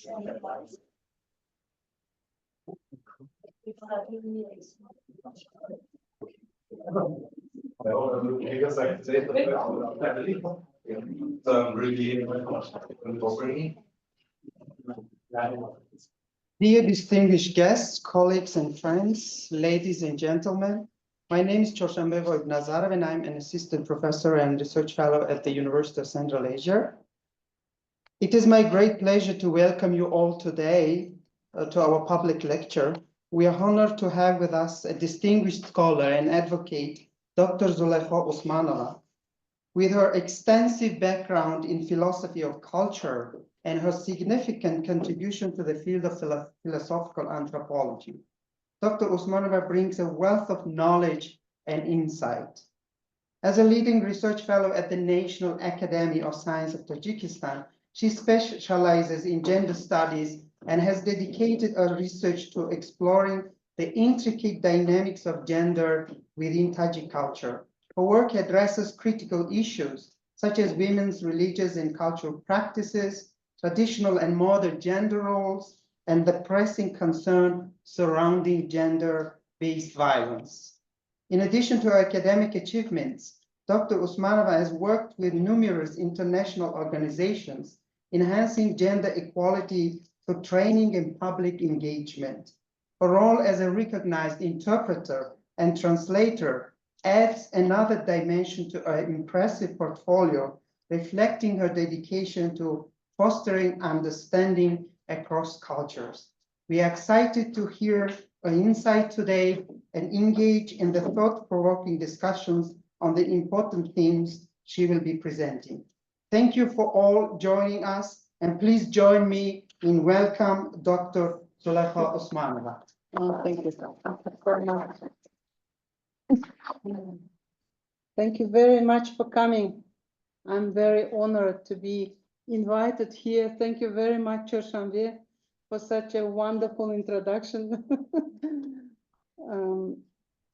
Dear distinguished guests, colleagues and friends, ladies and gentlemen, my name is Choshanbe Nazarov and I'm an assistant professor and research fellow at the University of Central Asia. It is my great pleasure to welcome you all today to our public lecture. We are honored to have with us a distinguished scholar and advocate, Dr. Zulekha Usmanova. With her extensive background in philosophy of culture and her significant contribution to the field of philosophical anthropology, Dr. Usmanova brings a wealth of knowledge and insight. As a leading research fellow at the National Academy of Science of Tajikistan, she specializes in gender studies and has dedicated her research to exploring the intricate dynamics of gender within Tajik culture. Her work addresses critical issues such as women's religious and cultural practices, traditional and modern gender roles, and the pressing concern surrounding gender-based violence. In addition to her academic achievements, Dr. Usmanova has worked with numerous international organizations enhancing gender equality through training and public engagement. Her role as a recognized interpreter and translator adds another dimension to her impressive portfolio, reflecting her dedication to fostering understanding across cultures. We are excited to hear her insight today and engage in the thought-provoking discussions on the important themes she will be presenting. Thank you for all joining us, and please join me in welcome Dr. Zulekha Usmanova. Thank you. Thank you very much for coming. I'm very honored to be invited here. Thank you very much, Choshanbe, for such a wonderful introduction.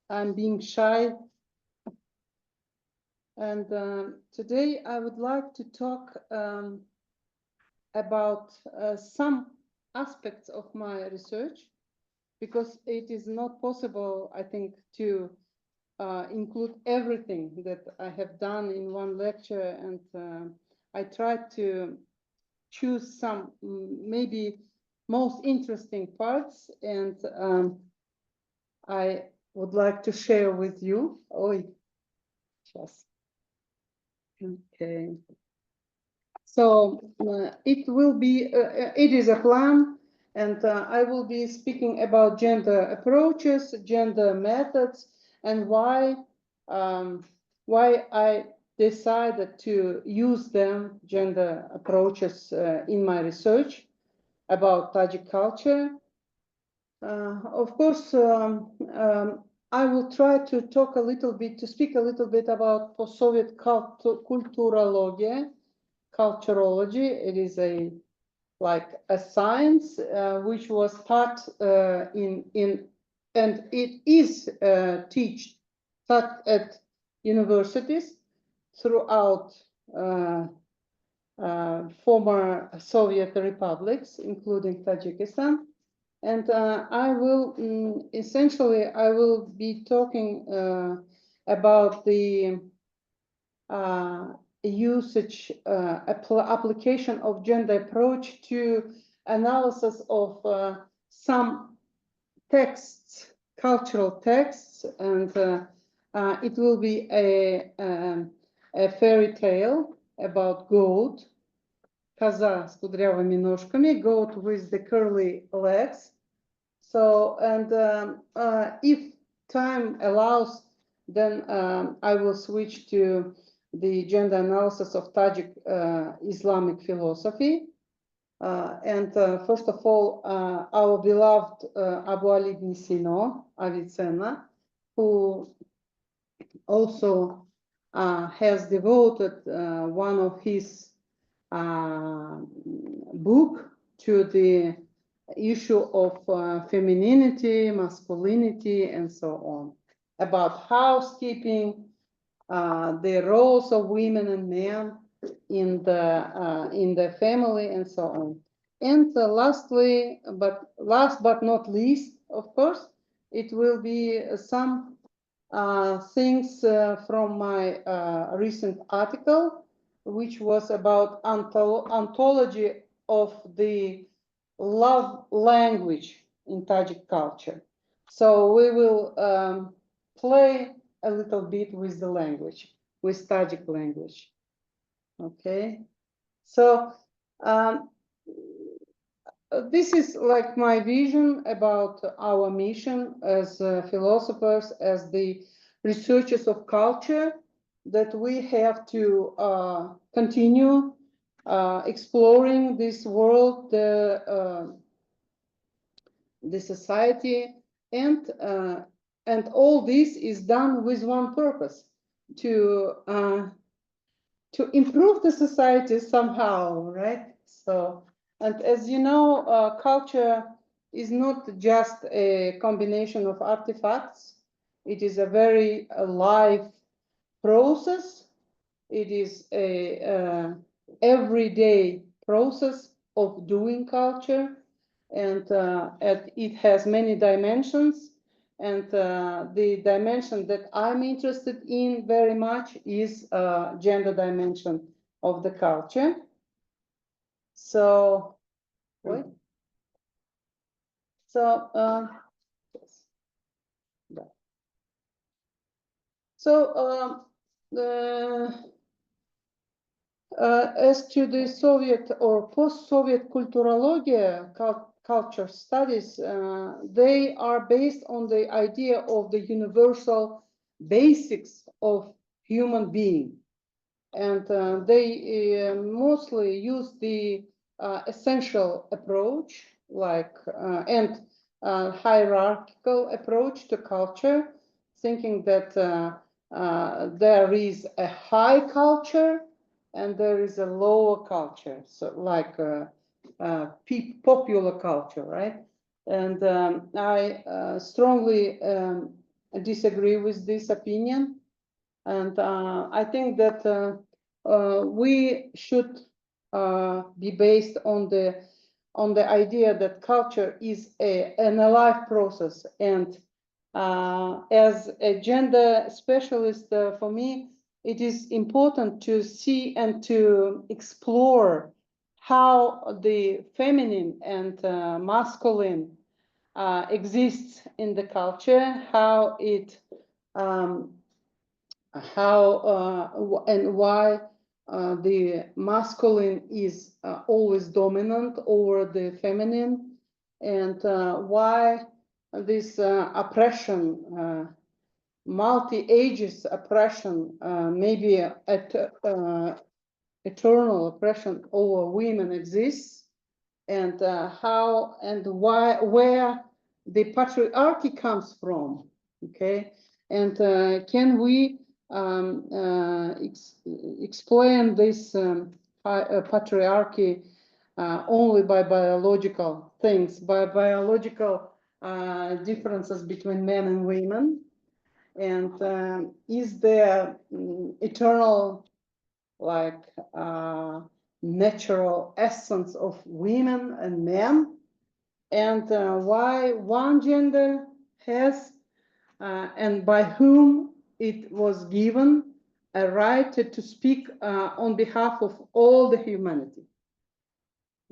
I'm being shy. And today I would like to talk about some aspects of my research, because it is not possible, I think, to include everything that I have done in one lecture, and I tried to choose some maybe most interesting parts, and I would like to share with you. Okay. So it will be, it is a plan, and I will be speaking about gender approaches, gender methods, and why I decided to use them, gender approaches, in my research about Tajik culture. Of course, I will try to talk a little bit, to speak a little bit about post-Soviet culturologia, culturology. It is like a science which was taught and it is taught at universities throughout former Soviet republics, including Tajikistan. And I will essentially, I will be talking about the usage, application of gender approach to analysis of some texts, cultural texts, and it will be a fairy tale about goat, Kaza с кудрявыми ножками, goat with the curly legs. So, and if time allows, then I will switch to the gender analysis of Tajik Islamic philosophy. And first of all, our beloved Abu Ali ibn Sina, Avicenna, who also has devoted one of his book to the issue of femininity, masculinity, and so on, about housekeeping, the roles of women and men in the family, and so on. And lastly, but last but not least, of course, it will be some things from my recent article, which was about ontology of the love language in Tajik culture. So we will play a little bit with the language, with Tajik language. Okay, so this is like my vision about our mission as philosophers, as the researchers of culture, that we have to continue exploring this world, the society, and all this is done with one purpose: to improve the society somehow, right? So, and as you know, culture is not just a combination of artifacts. It is a very live process. It is a everyday process of doing culture, and it has many dimensions. And the dimension that I'm interested in very much is gender dimension of the culture. So, wait. So, yes. Yeah. So, as to the Soviet or post-Soviet Culturologia culture studies, they are based on the idea of the universal basics of human being. And they mostly use the essential approach, like and hierarchical approach to culture, thinking that there is a high culture and there is a lower culture, so like popular culture, right? And I strongly disagree with this opinion. And I think that we should be based on the idea that culture is an alive process. And as a gender specialist, for me, it is important to see and to explore how the feminine and masculine exists in the culture, how it and why the masculine is always dominant over the feminine, and why this oppression, multi-ages oppression, maybe eternal oppression over women exists, and how and why, where the patriarchy comes from. Okay, and can we explain this patriarchy only by biological things, by biological differences between men and women? And is there eternal, like natural essence of women and men? And why one gender has and by whom it was given a right to speak on behalf of all the humanity.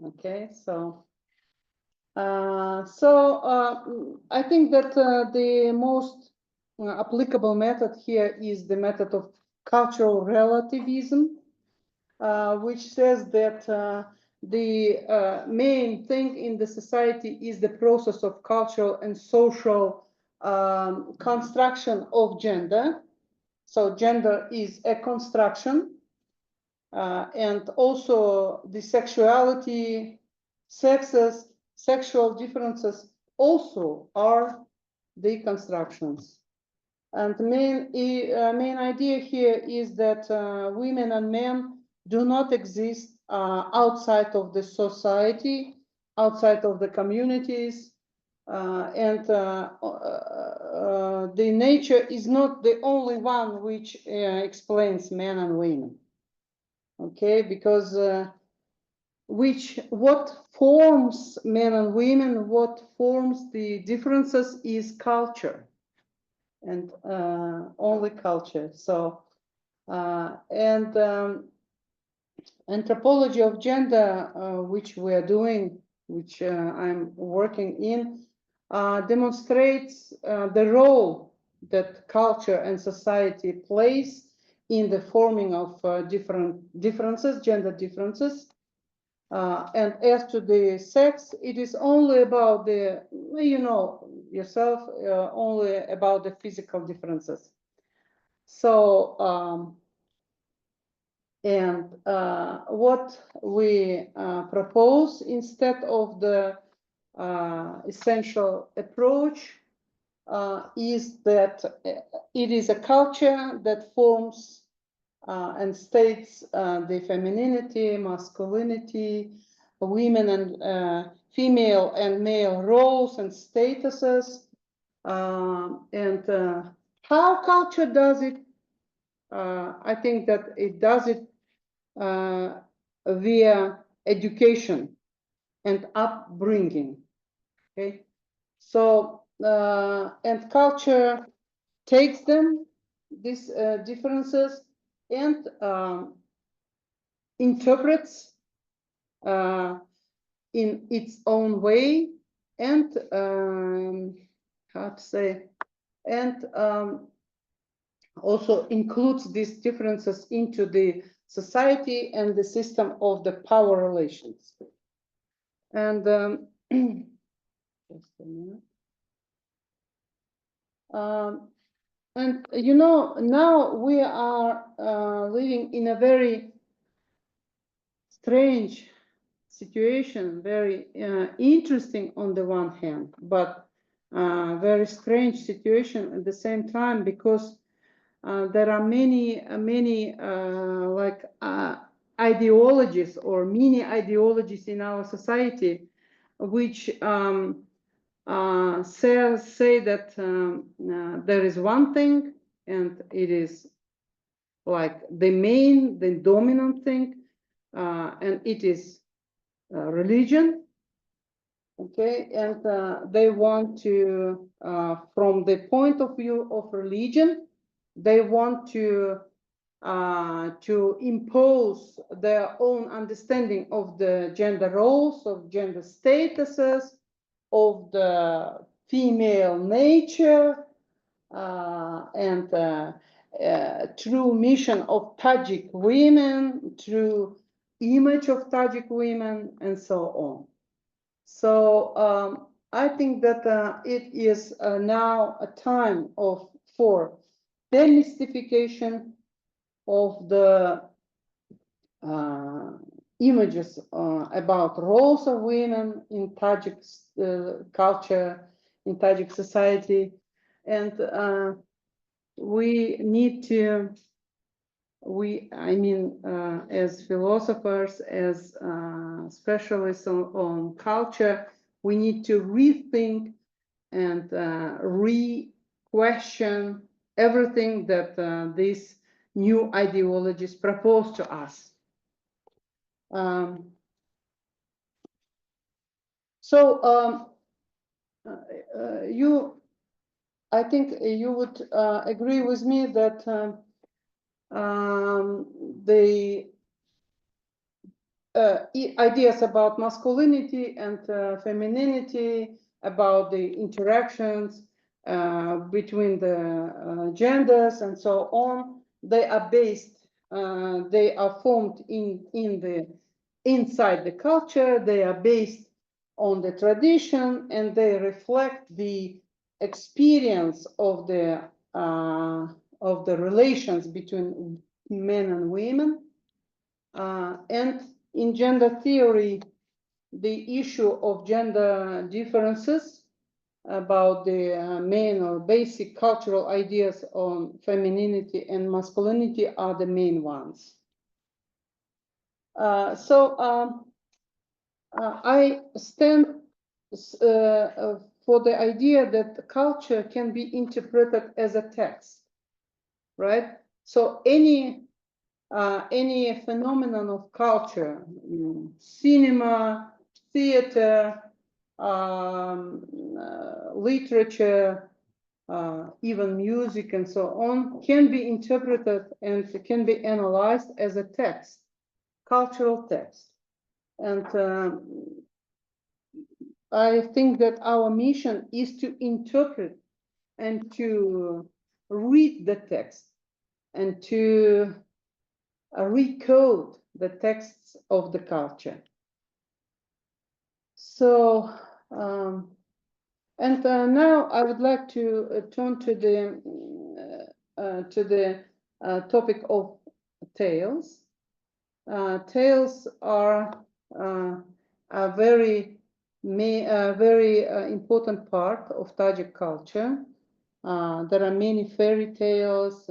Okay, so I think that the most applicable method here is the method of cultural relativism, which says that the main thing in the society is the process of cultural and social construction of gender. So gender is a construction, and also the sexuality, sexes, sexual differences also are the constructions. And the main idea here is that women and men do not exist outside of the society, outside of the communities, and the nature is not the only one which explains men and women. Okay, because what forms men and women, what forms the differences is culture, and only culture. So and anthropology of gender, which we are doing, which I'm working in, demonstrates the role that culture and society plays in the forming of gender differences. And as to the sex, it is only about the, you know, yourself, only about the physical differences. So, and what we propose instead of the essential approach is that it is a culture that forms and states the femininity, masculinity, women and female and male roles and statuses, and how culture does it. I think that it does it via education and upbringing. Okay, so and culture takes them, these differences, and interprets in its own way, and how to say, and also includes these differences into the society and the system of the power relations. And just a minute. And you know, now we are living in a very strange situation, very interesting on the one hand, but very strange situation at the same time, because there are many like ideologies or mini ideologies in our society, which say that there is one thing, and it is like the dominant thing, and it is religion. Okay, and they want to, from the point of view of religion, they want to impose their own understanding of the gender roles, of gender statuses, of the female nature, and true mission of Tajik women, true image of Tajik women, and so on. So I think that it is now a time for demystification of the images about roles of women in Tajik culture, in Tajik society, and we need to, as philosophers, as specialists on culture, we need to rethink and re-question everything that these new ideologies propose to us. I think you would agree with me that the ideas about masculinity and femininity, about the interactions between the genders and so on, they are based, they are formed inside the culture, they are based on the tradition, and they reflect the experience of the relations between men and women. And in gender theory, the issue of gender differences about the main or basic cultural ideas on femininity and masculinity are the main ones. I stand for the idea that culture can be interpreted as a text, right? So any any phenomenon of culture, cinema, theater, literature, even music and so on, can be interpreted and can be analyzed as a text, cultural text. And I think that our mission is to interpret and to read the text and to recode the texts of the culture. So, now I would like to turn to the topic of tales. Tales are a very important part of Tajik culture. There are many fairy tales,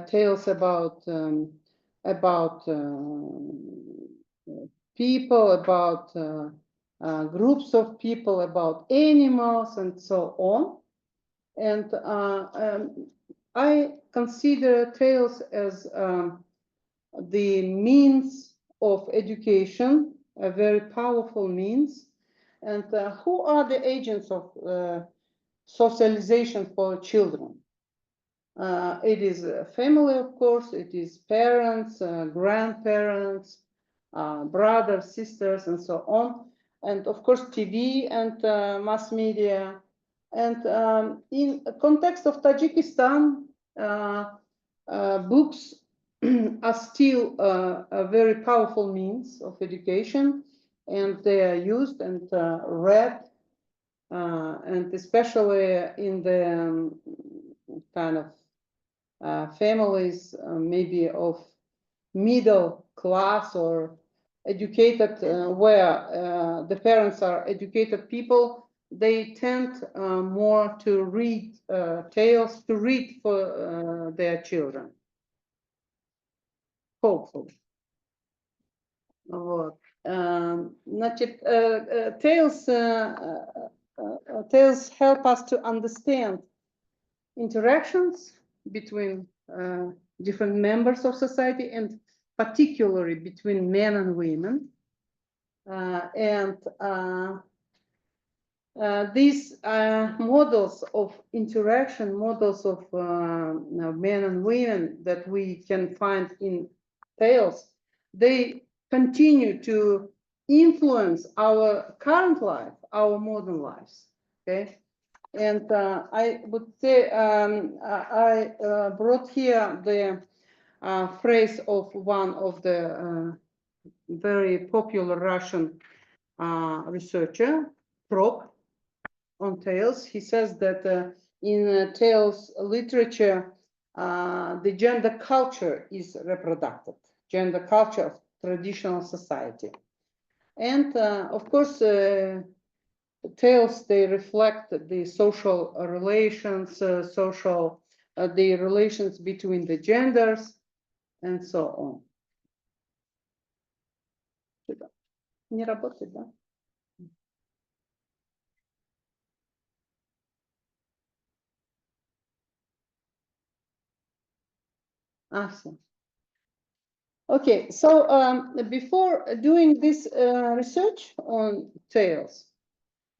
tales about people, about groups of people, about animals, and so on. And I consider tales as the means of education, a very powerful means. And who are the agents of socialization for children? It is a family, of course, it is parents, grandparents, brothers, sisters, and so on. And of course, TV and mass media. And in the context of Tajikistan, books are still a very powerful means of education, and they are used and read, and especially in the kind of families, maybe of middle class or educated, where the parents are educated people, they tend more to read tales, to read for their children. Hopefully. Вот. Значит, tales help us to understand interactions between different members of society, and particularly between men and women. These models of interaction, models of men and women that we can find in tales, they continue to influence our current life, our modern lives. Okay. And I would say I brought here the phrase of one of the very popular Russian researcher, Prok, on tales. He says that in tales literature, the gender culture is reproduced, gender culture of traditional society. And of course, tales, they reflect the social relations, the relations between the genders, and so on. Не работает, да? Awesome. Okay, so before doing this research on tales,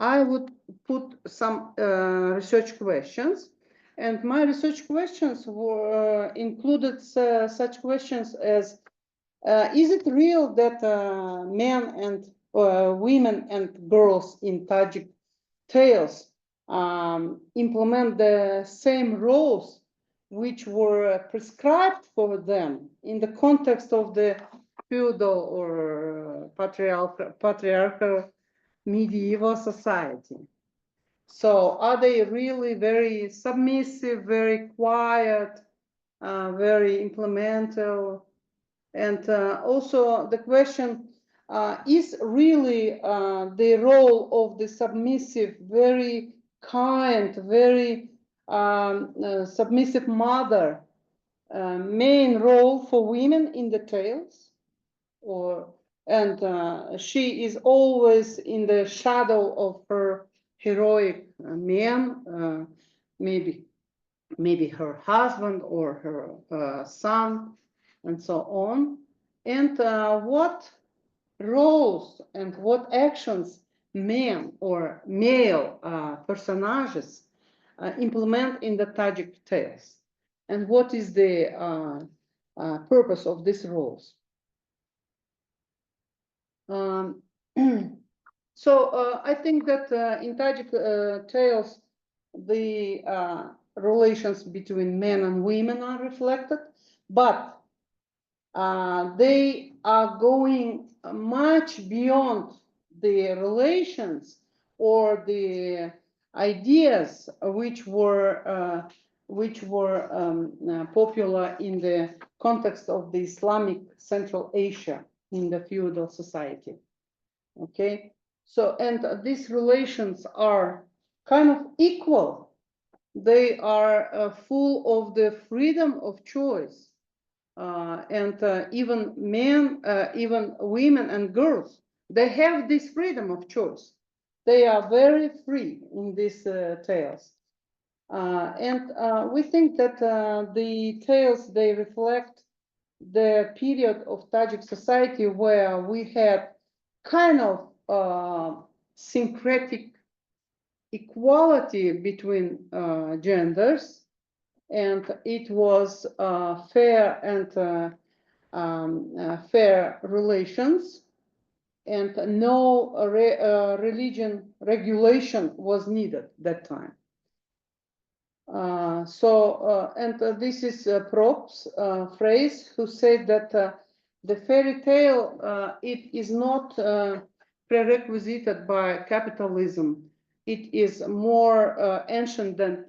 I would put some research questions, and my research questions were included such questions as, is it real that men and women and girls in Tajik tales implement the same roles which were prescribed for them in the context of the feudal or patriarchal medieval society? So are they really very submissive, very quiet, very implemental? And also the question, is really the role of the submissive, very kind, very submissive mother main role for women in the tales? And she is always in the shadow of her heroic man, maybe her husband or her son. and so on, and what roles and what actions men or male personages implement in the Tajik tales, and what is the purpose of these roles. So I think that in Tajik tales, the relations between men and women are reflected, but they are going much beyond the relations or the ideas which were popular in the context of the Islamic Central Asia in the feudal society. Okay, so and these relations are kind of equal. They are full of the freedom of choice. And even men, even women and girls, they have this freedom of choice. They are very free in these tales. And we think that the tales, they reflect the period of Tajik society where we had kind of syncretic equality between genders, and it was fair and fair relations, and no religion regulation was needed that time. This is Prop's phrase, who said that the fairy tale, it is not prerequisited by capitalism. It is more ancient than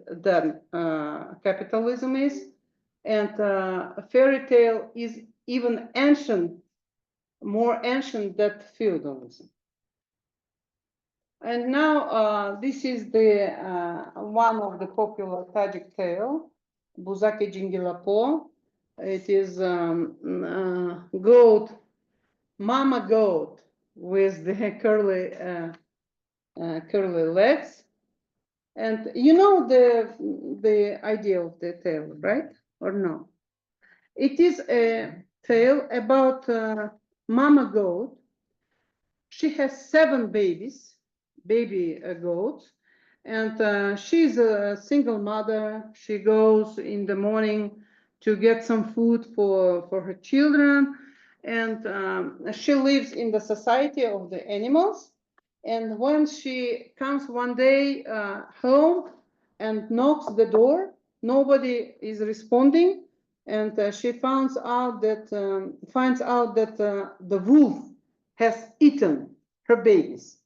capitalism is, and a fairy tale is even ancient, more ancient than feudalism. And now this is the one of the popular Tajik tale, Buzaki Jingilapo. It is goat, mama goat with the curly legs. And you know the idea of the tale, right? Or no? It is a tale about mama goat. She has 7 babies, baby goats, and she's a single mother. She goes in the morning to get some food for her children, and she lives in the society of the animals. And when she comes one day home and knocks the door, nobody is responding, and she finds out that the wolf has eaten her babies.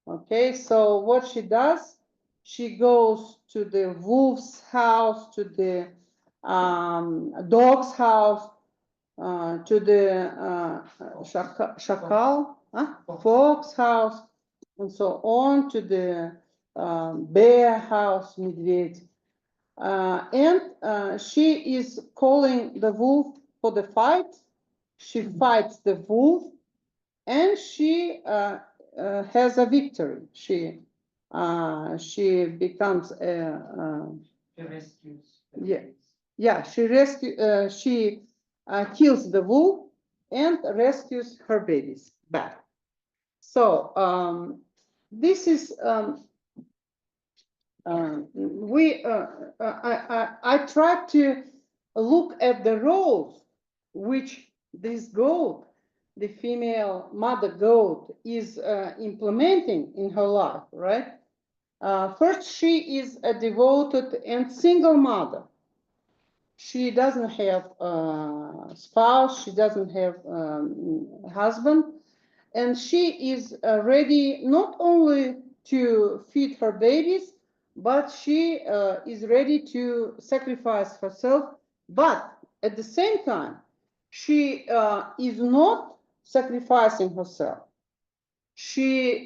Okay, so what she does, she goes to the wolf's house, to the dog's house, to the shakal, fox house, and so on, to the bear house, medved. And she is calling the wolf for the fight. She fights the wolf, and she has a victory. She becomes a She rescues. she kills the wolf and rescues her babies back. So this is I try to look at the roles which this goat, the female mother goat, is implementing in her life, right? First, she is a devoted and single mother. She doesn't have a spouse, she doesn't have a husband, and she is ready not only to feed her babies, but she is ready to sacrifice herself. But at the same time, she is not sacrificing herself. She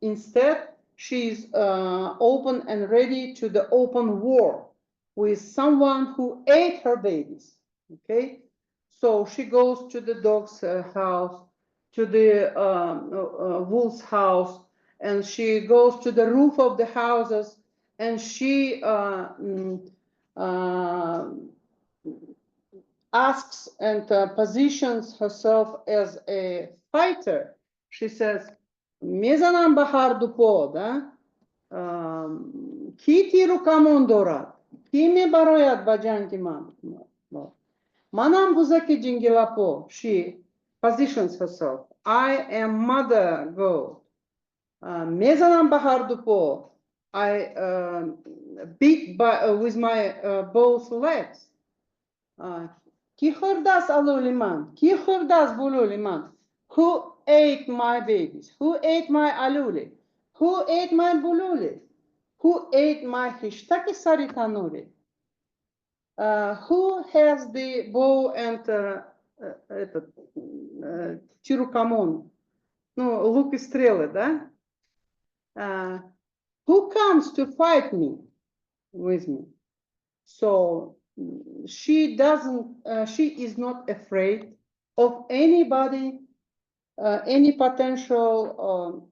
instead, she is open and ready to the open war with someone who ate her babies. Okay, so she goes to the dog's house, to the wolf's house, and she goes to the roof of the houses, and she asks and positions herself as a fighter. She says, "Mezanam bahar dupo, da? Kiti rukamon dorat, kimi baroyat bajanki man." Manam buzaki jingilapo. She positions herself. I am mother goat. Mezanam bahar dupo. I beat with my both legs. Ki hırdas aluliman? Ki hırdas bululiman? Who ate my babies? Who ate my aluli? Who ate my bululi? Who ate my hishtaki saritanuri? Who has the bow and чирукамон? Ну, лук и стрелы, да? Who comes to fight me with me? So she is not afraid of anybody, any potential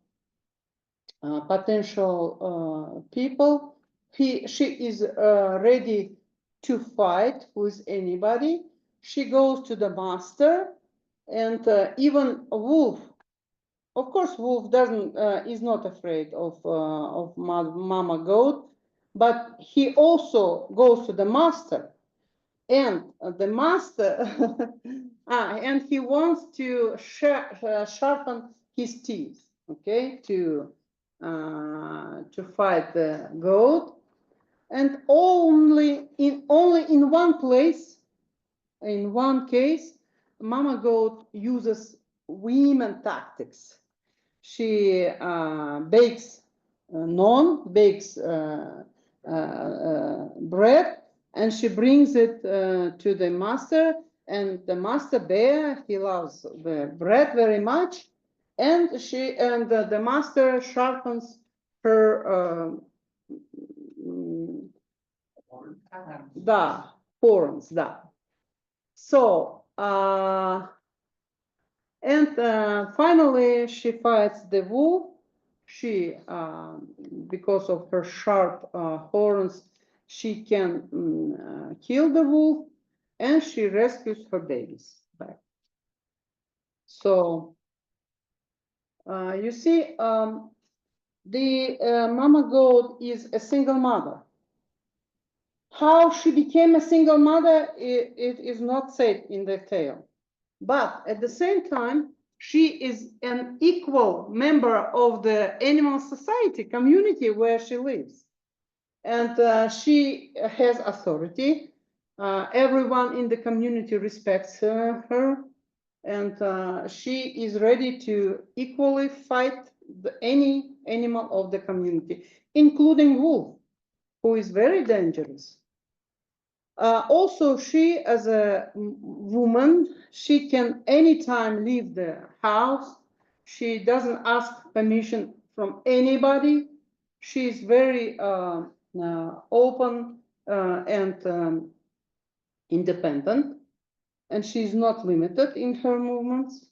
people. She is ready to fight with anybody. She goes to the master, and even wolf. Of course, wolf is not afraid of mama goat, but he also goes to the master, and the master, and he wants to sharpen his teeth, okay, to fight the goat, and only in one place, in one case, mama goat uses women tactics. She bakes bread, and she brings it to the master, and the master bear, he loves the bread very much, and the master sharpens her horns, So finally she fights the wolf. She, because of her sharp horns, she can kill the wolf, and she rescues her babies back. So you see, the mama goat is a single mother. How she became a single mother, it is not said in the tale. But at the same time, she is an equal member of the animal society community where she lives. And she has authority. Everyone in the community respects her. And she is ready to equally fight any animal of the community, including wolf, who is very dangerous. Also, she, as a woman, she can anytime leave the house. She doesn't ask permission from anybody. She is very open and independent, and she is not limited in her movements.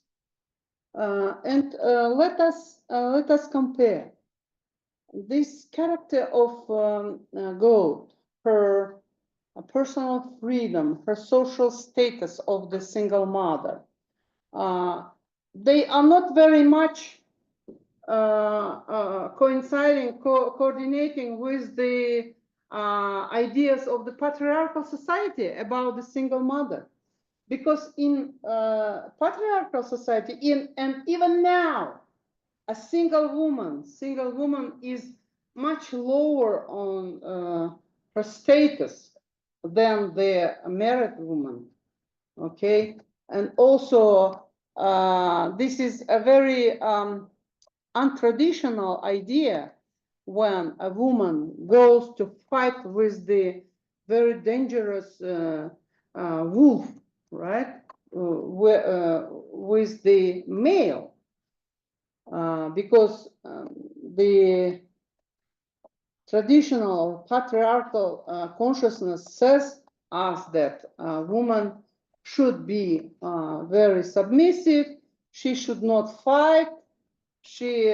Let us compare this character of goat, her personal freedom, her social status of the single mother. They are not very much coordinating with the ideas of the patriarchal society about the single mother. Because in patriarchal society, and even now, a single woman is much lower on her status than the married woman, okay? And also, this is a very untraditional idea when a woman goes to fight with the very dangerous wolf, right? With the male, because the traditional patriarchal consciousness says us that a woman should be very submissive. She should not fight. She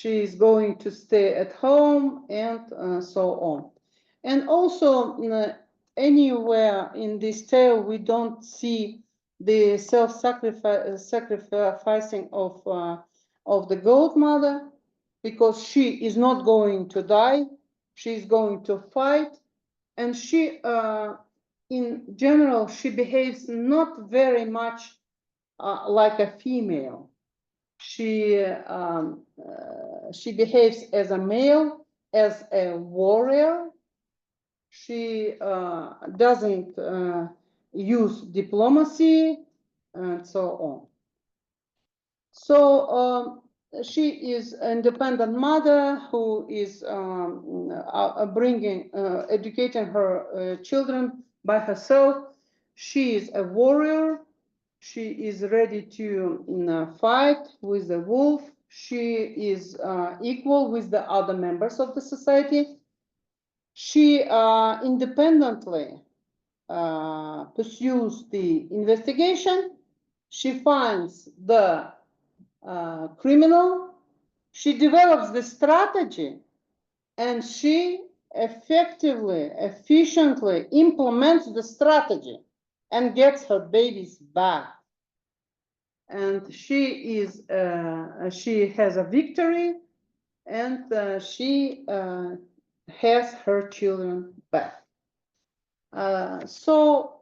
is going to stay at home, and so on. And also, anywhere in this tale we don't see the sacrificing of the goat mother, because she is not going to die, she is going to fight, and she, in general, she behaves not very much like a female. She behaves as a male, as a warrior. She doesn't use diplomacy and so on. So she is an independent mother who is educating her children by herself. She is a warrior. She is ready to fight with the wolf. She is equal with the other members of the society. She independently pursues the investigation. She finds the criminal. She develops the strategy, and she effectively, efficiently implements the strategy and gets her babies back. And she has a victory, and she has her children back. So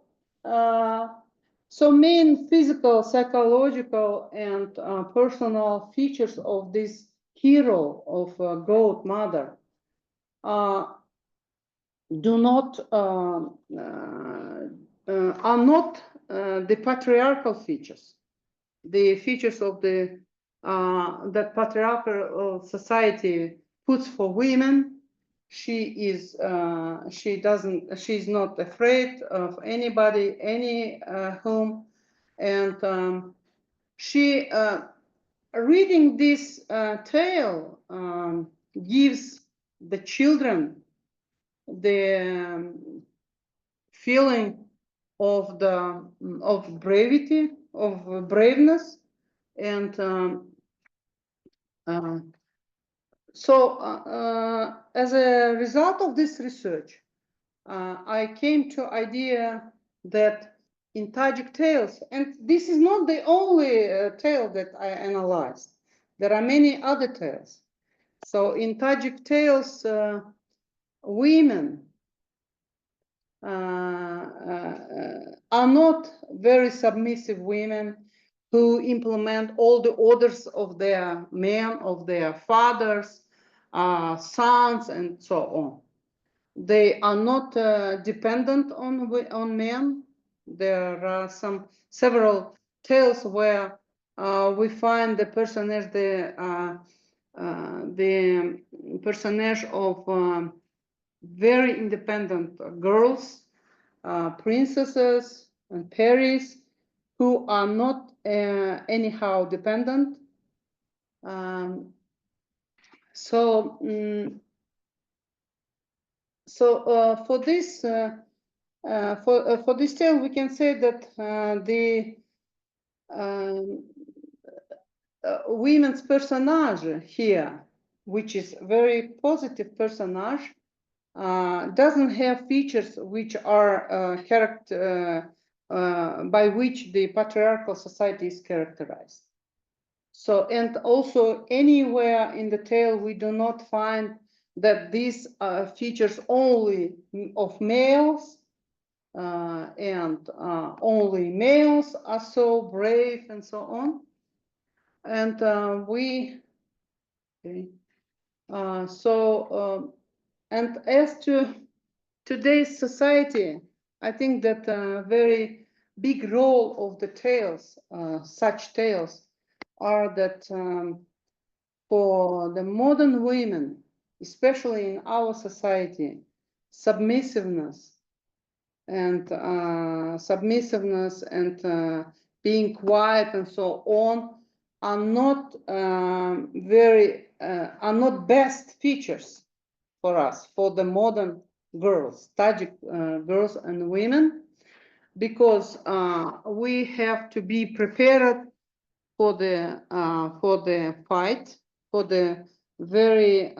main physical, psychological, and personal features of this hero of goat mother are not the patriarchal features, the features of the that patriarchal society puts for women. She's not afraid of anybody, any whom, and she reading this tale gives the children the feeling of bravery, of braveness, and so as a result of this research, I came to idea that in Tajik tales, and this is not the only tale that I analyzed, there are many other tales. So in Tajik tales, women are not very submissive women who implement all the orders of their men, of their fathers, sons, and so on. They are not dependent on men. There are several tales where we find the personage, the personage of very independent girls, princesses and peris, who are not anyhow dependent. So for this tale, we can say that the women's personage here, which is very positive personage, doesn't have features which are by which the patriarchal society is characterized. So, and also anywhere in the tale we do not find that these features only of males, and only males are so brave and so on. And and as to today's society, I think that a very big role of the tales, such tales, are that for the modern women, especially in our society, submissiveness and being quiet and so on are not are not best features for us, for the modern girls, Tajik girls and women, because we have to be prepared for the fight, for the very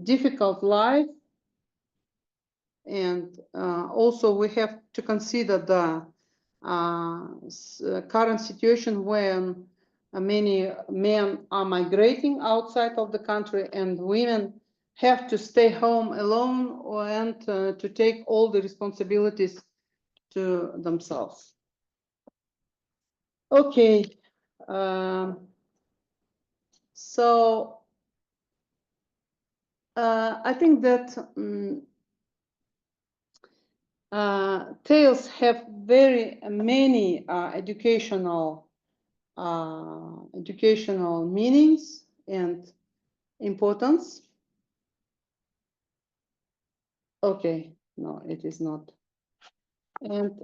difficult life, and also we have to consider the current situation when many men are migrating outside of the country and women have to stay home alone and to take all the responsibilities to themselves. Okay, so I think that tales have very many educational meanings and importance. Okay, no, it is not. And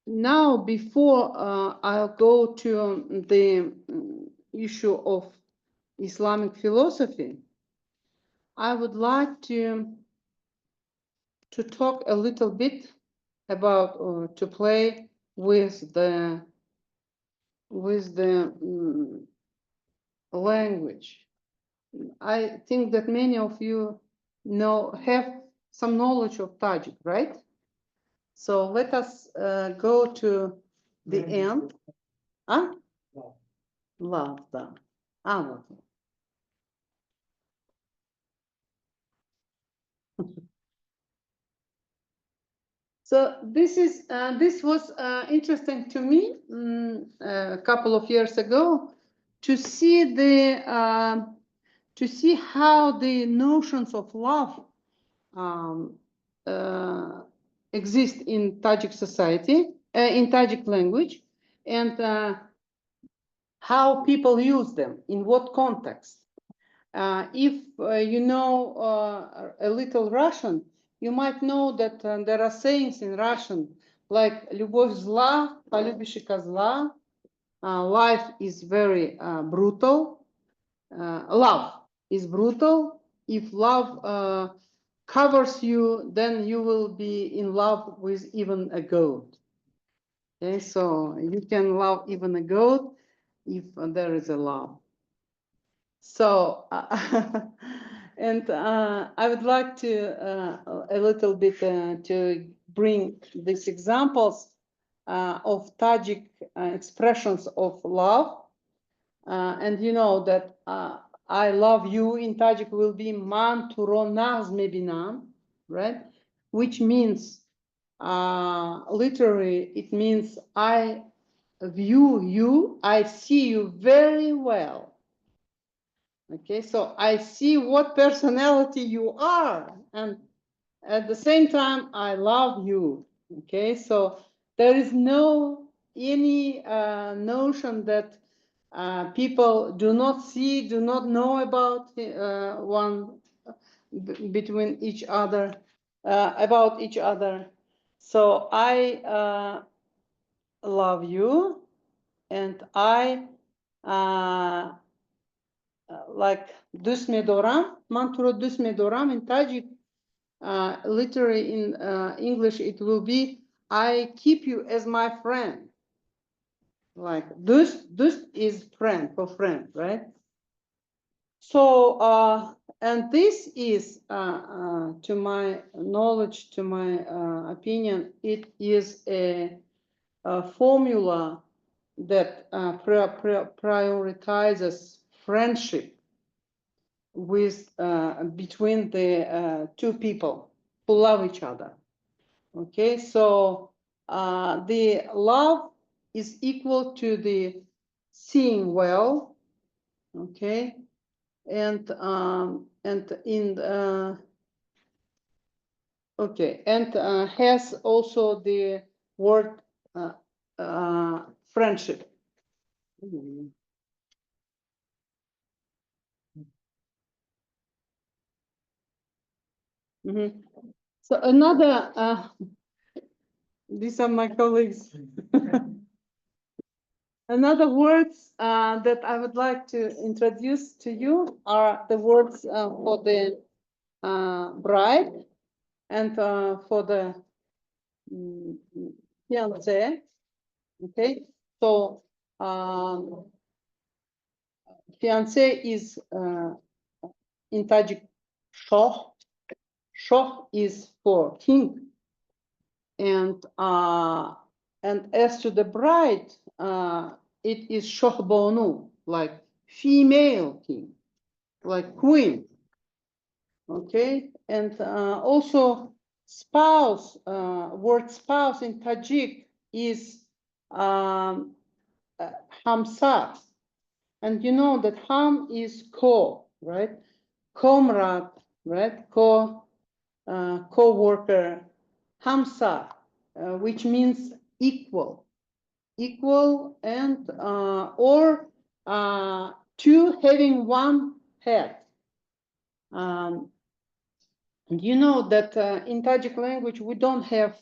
now, before I'll go to the issue of Islamic philosophy, I would like to talk a little bit about or to play with the language. I think that many of you have some knowledge of Tajik, right? So let us go to the end. Huh? Love them. So this was interesting to me a couple of years ago to see how the notions of love exist in Tajik society, in Tajik language, and how people use them, in what context. If you know a little Russian, you might know that there are sayings in Russian like "любовь зла, полюбишь и козла." Life is very brutal. Love is brutal. If love covers you, then you will be in love with even a goat. Okay, so you can love even a goat if there is a love. So, and I would like to a little bit to bring these examples of Tajik expressions of love. And you know that I love you in Tajik will be man turo naz mebinam, right? Which means, literally, it means I view you, I see you very well. Okay, so I see what personality you are, and at the same time, I love you. Okay, so there is no any notion that people do not see, do not know about one between each other, about each other. So I love you, and I like Dusme Doram, Manturo Dusme Doram in Tajik, literally in English, it will be, I keep you as my friend. Like Dus is friend, for friend, right? So, and this is, to my knowledge, to my opinion, it is a formula that prioritizes friendship with between the two people who love each other. Okay, so the love is equal to the seeing well. Okay, and in okay, and has also the word friendship. Mm-hmm. So another, these are my colleagues. Another words that I would like to introduce to you are the words for the bride and for the fiancé. Okay, so fiancé is in Tajik shoh. Shoh is for king. And as to the bride, it is shohbonu, like female king, like queen. Okay, and also spouse, word spouse in Tajik is hamsar. And you know that ham is co, right? Comrade, right? Co-worker, hamsar, which means equal, and or two having one head. And you know that in Tajik language we don't have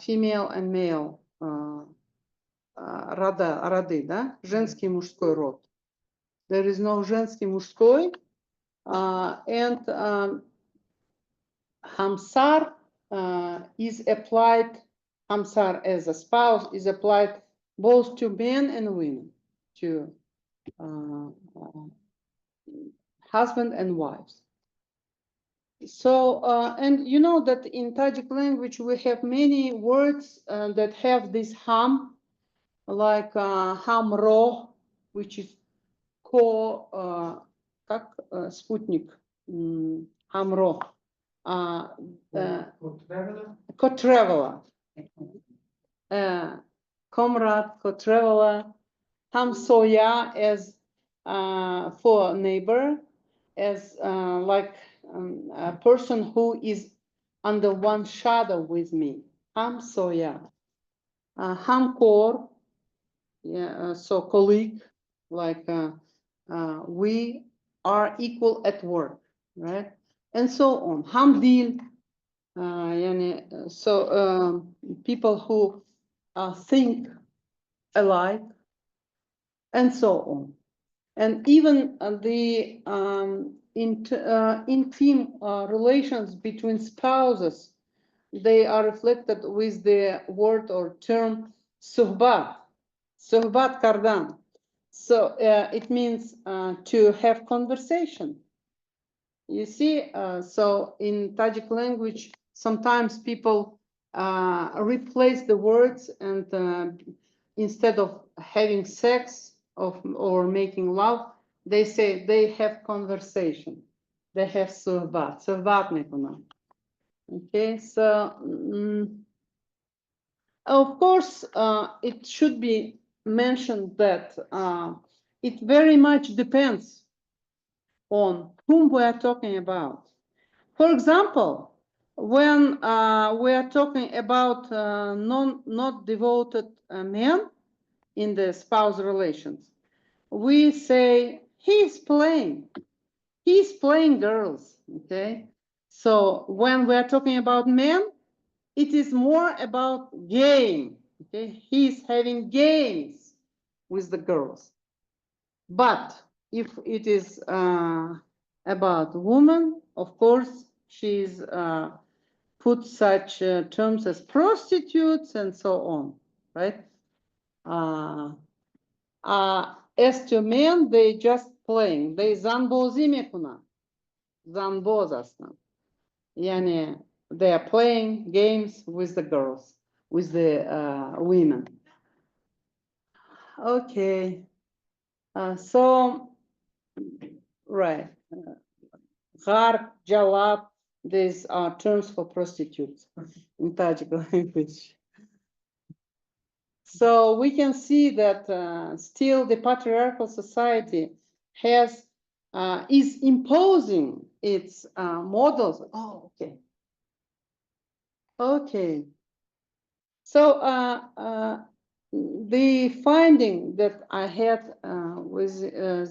female and male роды, да? Женский и мужской род. There is no женский мужской, and hamsar is applied. Hamsar as a spouse is applied both to men and women, to husband and wives. So, and you know that in Tajik language we have many words that have this ham, like hamro, which is как спутник, hamro, co-traveler, comrade, co-traveler, hamsoya as for neighbor, as like a person who is under one shadow with me. Hamsoya. Hamkor, yeah, so colleague, like we are equal at work, right? And so on. Hamdil, so people who think alike, and so on. And even the intimate relations between spouses, they are reflected with the word or term suhbat kardan. So it means to have conversation. You see, so in Tajik language, sometimes people replace the words, and instead of having sex or making love, they say they have conversation. They have suhbat nekuna. Okay, so of course, it should be mentioned that it very much depends on whom we are talking about. For example, when we are talking about not devoted men in the spouse relations, we say he's playing girls. Okay, so when we are talking about men, it is more about game. Okay, he's having games with the girls. But if it is about woman, of course, she's put such terms as prostitutes and so on, right? As to men, they just playing. They zanbozime kuna, zanbozasna. Yani they are playing games with the girls, with the women. Okay, so right, Gharb, Jalab, these are terms for prostitutes in Tajik language. So we can see that still the patriarchal society is imposing its models. Oh, okay. Okay. So the finding that I had with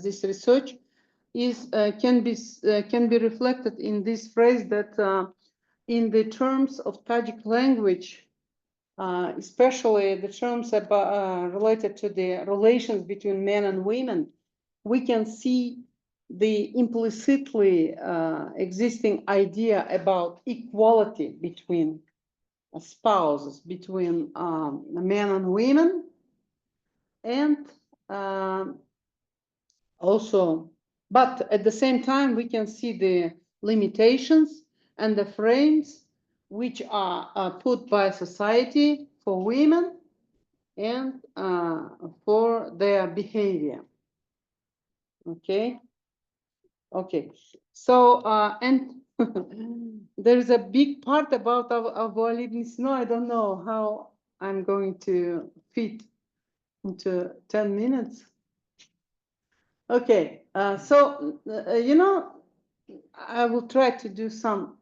this research is can be reflected in this phrase that in the terms of Tajik language, especially the terms about, related to the relations between men and women, we can see the implicitly existing idea about equality between spouses, between men and women, and also, but at the same time, we can see the limitations and the frames which are put by society for women and for their behavior. Okay. Okay. So and there's a big part about our Leibniz. No, I don't know how I'm going to fit into 10 minutes. Okay. So you know, I will try to do some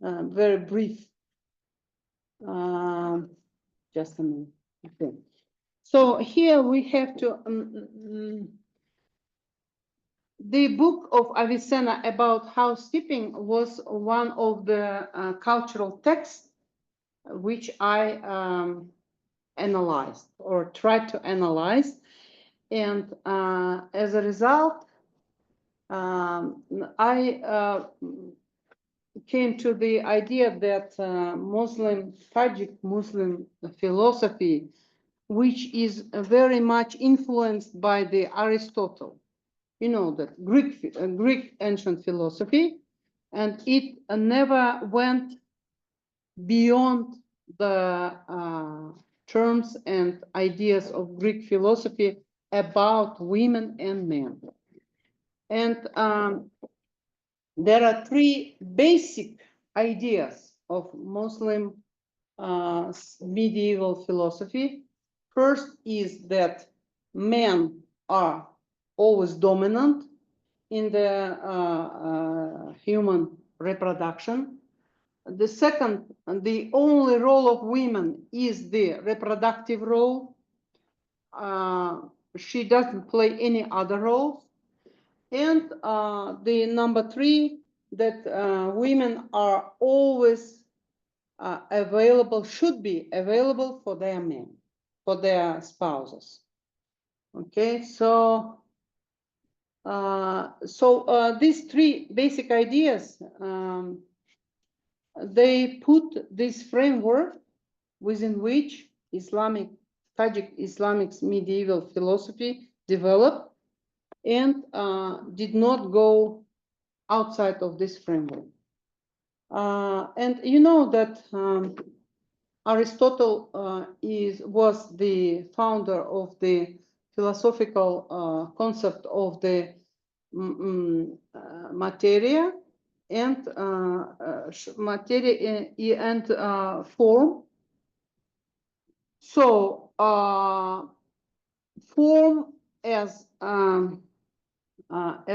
very brief. Just a minute. Okay. So here we have to. The book of Avicenna about housekeeping was one of the cultural texts which I analyzed or tried to analyze. And as a result, I came to the idea that Tajik Muslim philosophy, which is very much influenced by the Aristotle, you know, that Greek ancient philosophy, and it never went beyond the terms and ideas of Greek philosophy about women and men. And there are three basic ideas of Muslim medieval philosophy. First is that men are always dominant in the human reproduction. The second, the only role of women is the reproductive role. She doesn't play any other roles. And the number three, that women are always available, should be available for their men, for their spouses. Okay, so these three basic ideas, they put this framework within which Tajik Islamic medieval philosophy developed, and did not go outside of this framework. And you know that Aristotle was the founder of the philosophical concept of the materia and form. So form as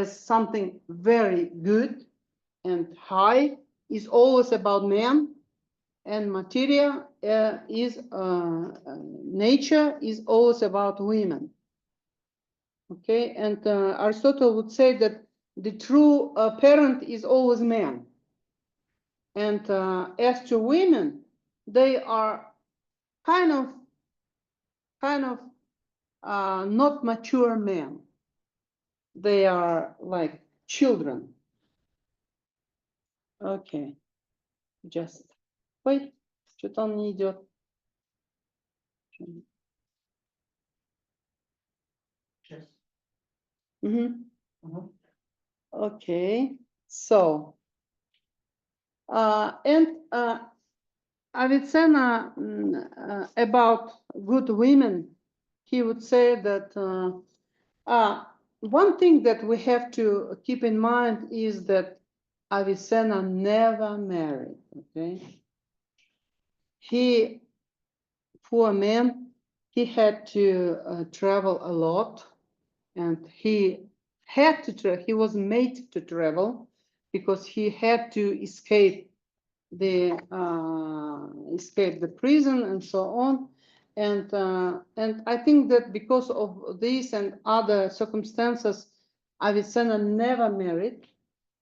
something very good and high is always about man, and materia is nature is always about women. Okay, and Aristotle would say that the true parent is always man, and as to women, they are kind of not mature men. They are like children. Okay, just wait, что-то он не идет. Okay, so and Avicenna about good women, he would say that one thing that we have to keep in mind is that Avicenna never married. Okay, he, poor man, he had to travel a lot, and he had to he was made to travel because he had to escape the prison and so on. And I think that because of this and other circumstances, Avicenna never married.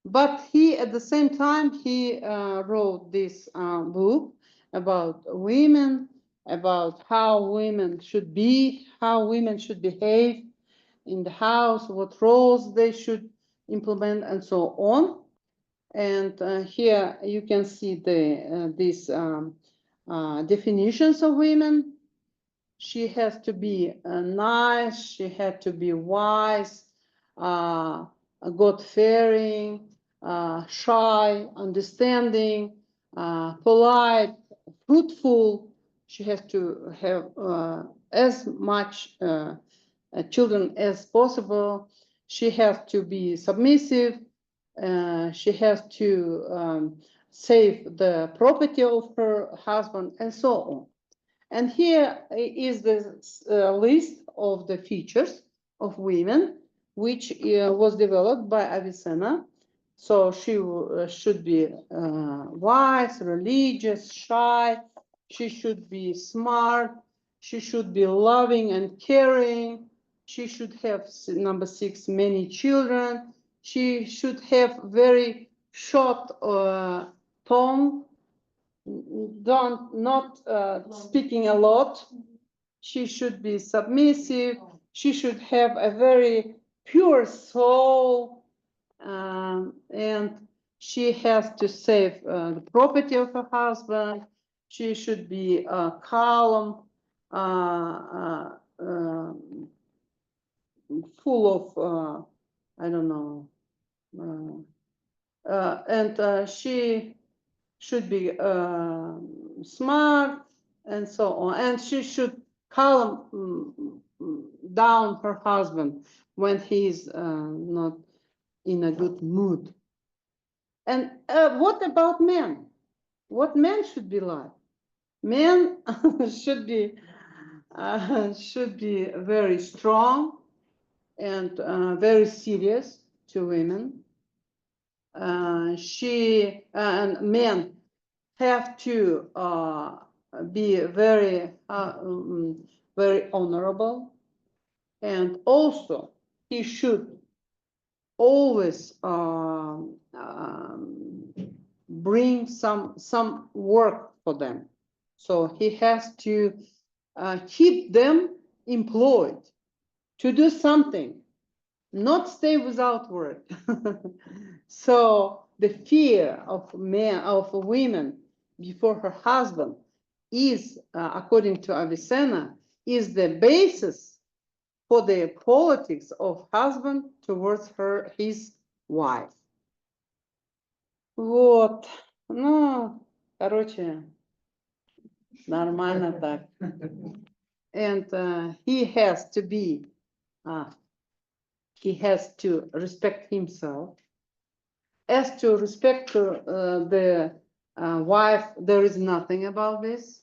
But he, at the same time, he wrote this book about women, about how women should be, how women should behave in the house, what roles they should implement, and so on. And here you can see these definitions of women. She has to be nice, she had to be wise, God-fearing, shy, understanding, polite, fruitful. She has to have as much children as possible. She has to be submissive. She has to save the property of her husband, and so on. And here is the list of the features of women, which was developed by Avicenna. So she should be wise, religious, shy. She should be smart. She should be loving and caring. She should have, number 6, many children. She should have very short tongue, not speaking a lot. She should be submissive. She should have a very pure soul, and she has to save the property of her husband. She should be calm, full of I don't know, and she should be smart and so on. And she should calm down her husband when he's not in a good mood. And what about men? What men should be like? Men should be very strong and very serious to women. She and men have to be very very honorable, and also he should always bring some work for them. So he has to keep them employed to do something, not stay without work. So the fear of women before her husband is, according to Avicenna, is the basis for the politics of husband towards his wife. Вот. Ну, короче, нормально так. And he has to respect himself. As to respect the wife, there is nothing about this.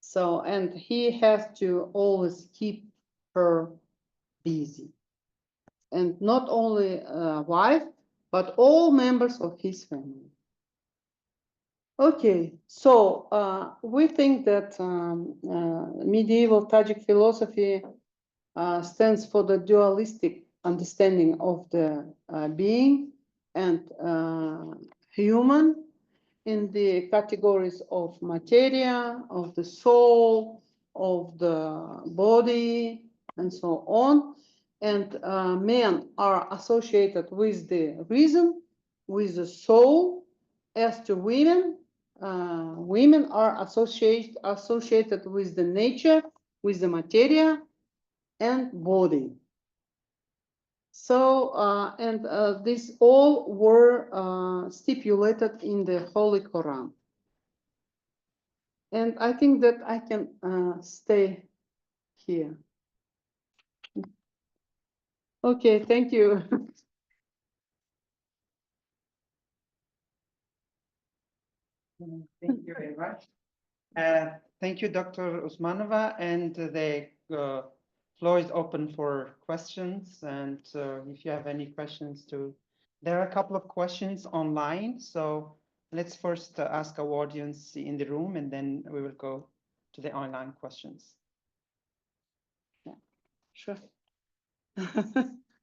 So, and he has to always keep her busy. And not only wife, but all members of his family. Okay, so we think that medieval Tajik philosophy stands for the dualistic understanding of the being and human in the categories of materia, of the soul, of the body, and so on. And men are associated with the reason, with the soul. As to women, women are associated with the nature, with the materia and body. So, and these all were stipulated in the Holy Quran. And I think that I can stay here. Okay, thank you. Thank you very much. Thank you, Dr. Usmanova, and the floor is open for questions. And if you have any questions there are a couple of questions online. So let's first ask our audience in the room, and then we will go to the online questions. Yeah, sure.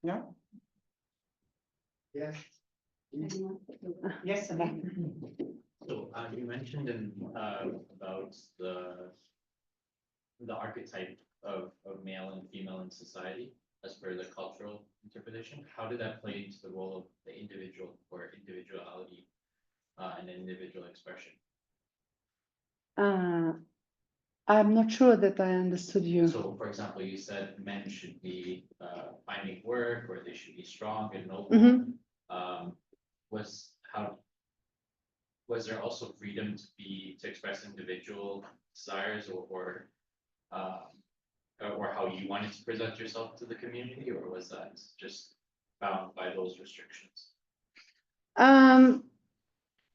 Yeah. Yes. Yes. So you mentioned about the archetype of male and female in society as per the cultural interpretation. How did that play into the role of the individual or individuality and individual expression? I'm not sure that I understood you. So, for example, you said men should be finding work, or they should be strong and noble. was how, was there also freedom to express individual desires or how you wanted to present yourself to the community, or was that just bound by those restrictions?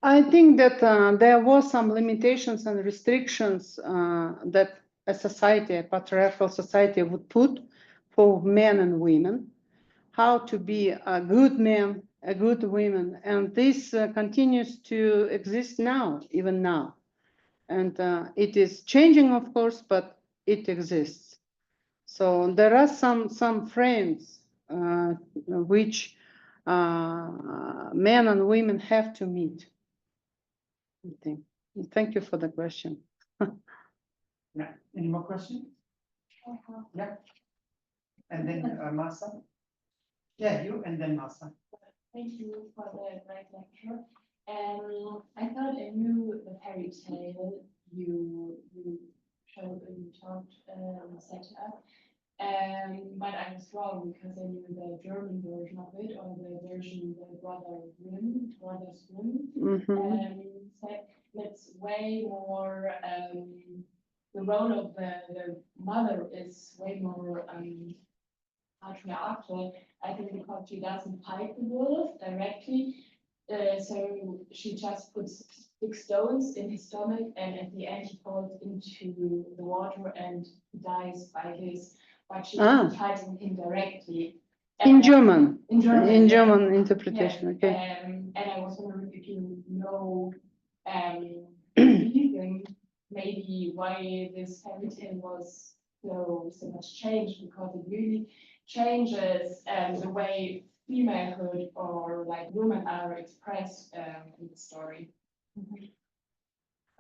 I think that there was some limitations and restrictions that a society, a patriarchal society, would put for men and women, how to be a good man, a good woman, and this continues to exist now, even now. And it is changing, of course, but it exists. So there are some frames which men and women have to meet. I think. Thank you for the question. Yeah, any more questions? Yeah. And then Masa? Yeah, you and then Masa. Thank you for the great lecture. I thought I knew the fairy tale you showed and you talked set up. But I was wrong because I knew the German version of it or the version the Brothers Grimm. So it's way more the role of the mother is way more patriarchal. I think because she doesn't fight the wolf directly. So she just puts big stones in his stomach, and at the end he falls into the water and dies by this. But she isn't fighting him directly. In German. In German. In yeah. German interpretation. Yeah. Okay. And I was wondering if you know reason maybe why this fairy tale was so much changed, because it really changes the way femalehood or like women are expressed in the story.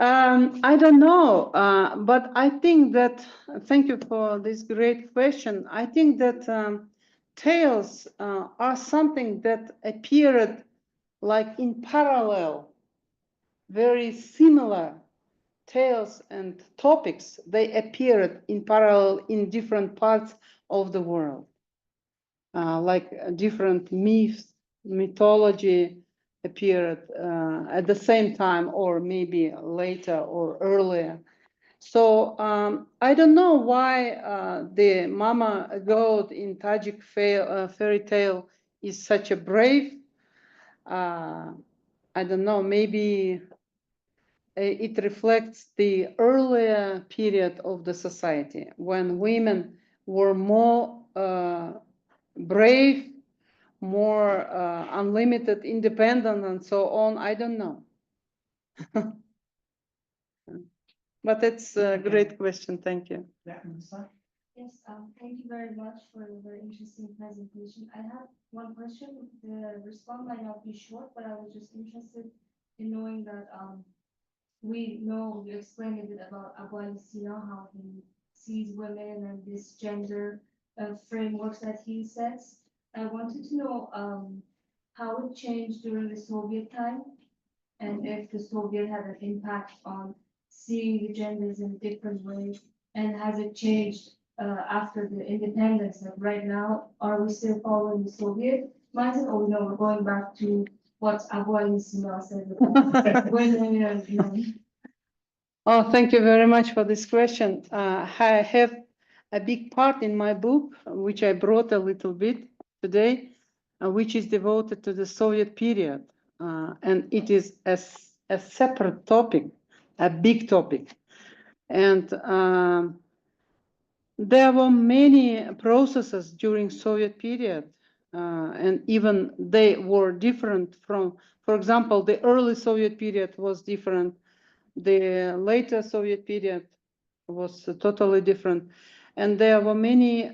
I don't know, but I think that, thank you for this great question. I think that tales are something that appeared like in parallel, very similar tales and topics. They appeared in parallel in different parts of the world, like different myths, mythology appeared at the same time, or maybe later or earlier. So I don't know why the mama goat in Tajik fairy tale is such a brave. I don't know, maybe it reflects the earlier period of the society when women were more brave, more unlimited, independent, and so on. I don't know. But it's a great question. Thank you. Yeah, Masa? Yes, thank you very much for a very interesting presentation. I have one question. The response might not be short, but I was just interested in knowing that we know you explained a bit about Abu al-Sina, how he sees women and this gender frameworks that he sets. I wanted to know how it changed during the Soviet time, and if the Soviet had an impact on seeing the genders in different ways, and has it changed after the independence? Like right now, are we still following the Soviet mindset, or no, we're going back to what Abu al-Sina said about women and men? Oh, thank you very much for this question. I have a big part in my book, which I brought a little bit today, which is devoted to the Soviet period. And it is a separate topic, a big topic. And there were many processes during Soviet period, and even they were different from, for example, the early Soviet period was different. The later Soviet period was totally different. And there were many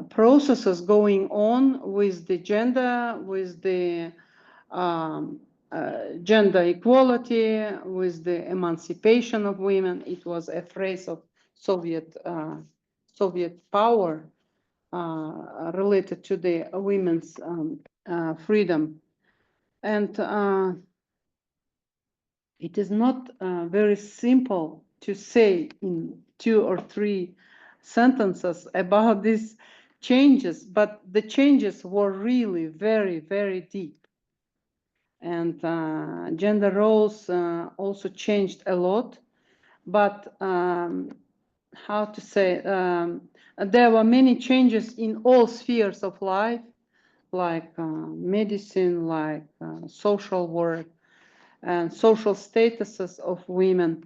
processes going on with the gender, with the gender equality, with the emancipation of women. It was a phrase of Soviet power related to the women's freedom. And it is not very simple to say in 2 or 3 sentences about this changes, but the changes were really very, very deep. And gender roles also changed a lot. But how to say, there were many changes in all spheres of life, like medicine, like social work, and social statuses of women.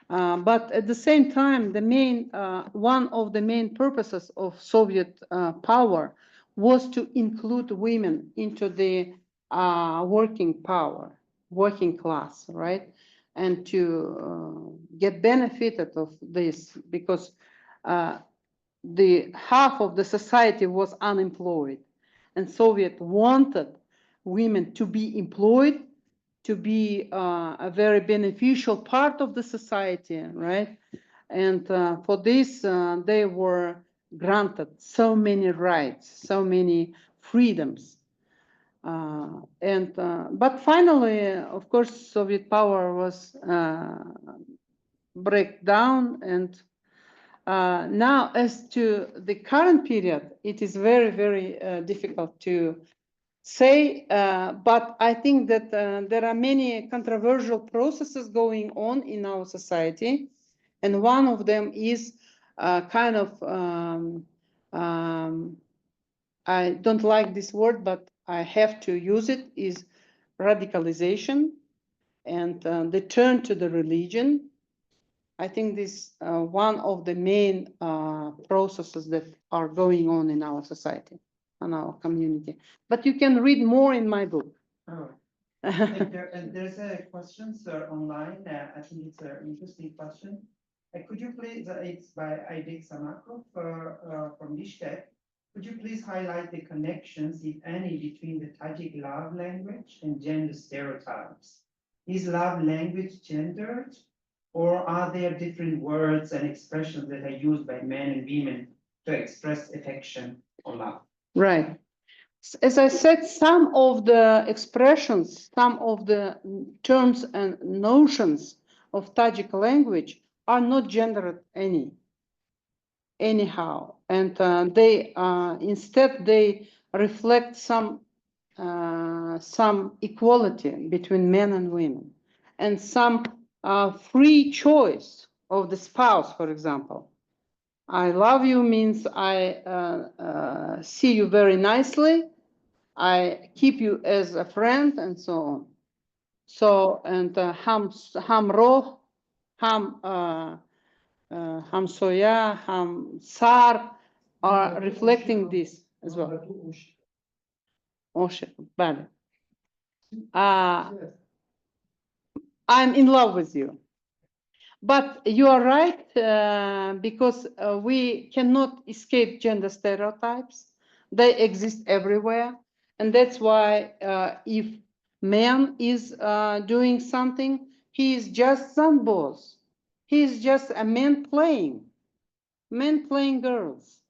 But at the same time, the main one of the main purposes of Soviet power was to include women into the working power, working class, right? And to get benefited of this, because the half of the society was unemployed, and Soviet wanted women to be employed, to be a very beneficial part of the society, right? And for this, they were granted so many rights, so many freedoms. But finally, of course, Soviet power was break down, and now as to the current period, it is very, very difficult to say, but I think that there are many controversial processes going on in our society, and one of them is kind of, I don't like this word, but I have to use it, is radicalization and the turn to the religion. I think this one of the main processes that are going on in our society, in our community. But you can read more in my book. Oh. And there's a question, sir, online. I think it's an interesting question. Could you please, it's by Aydek Samakov from Bishkek. Could you please highlight the connections, if any, between the Tajik love language and gender stereotypes? Is love language gendered, or are there different words and expressions that are used by men and women to express affection or love? Right. As I said, some of the expressions, some of the terms and notions of Tajik language are not gendered anyhow, and they instead they reflect some equality between men and women, and some free choice of the spouse. For example, I love you means I see you very nicely, I keep you as a friend, and so on. So, and ham roh, ham soya, ham sar are reflecting this as well. Bad. I'm in love with you. But you are right, because we cannot escape gender stereotypes. They exist everywhere. And that's why if man is doing something, he is just some boss. He is just a man playing girls.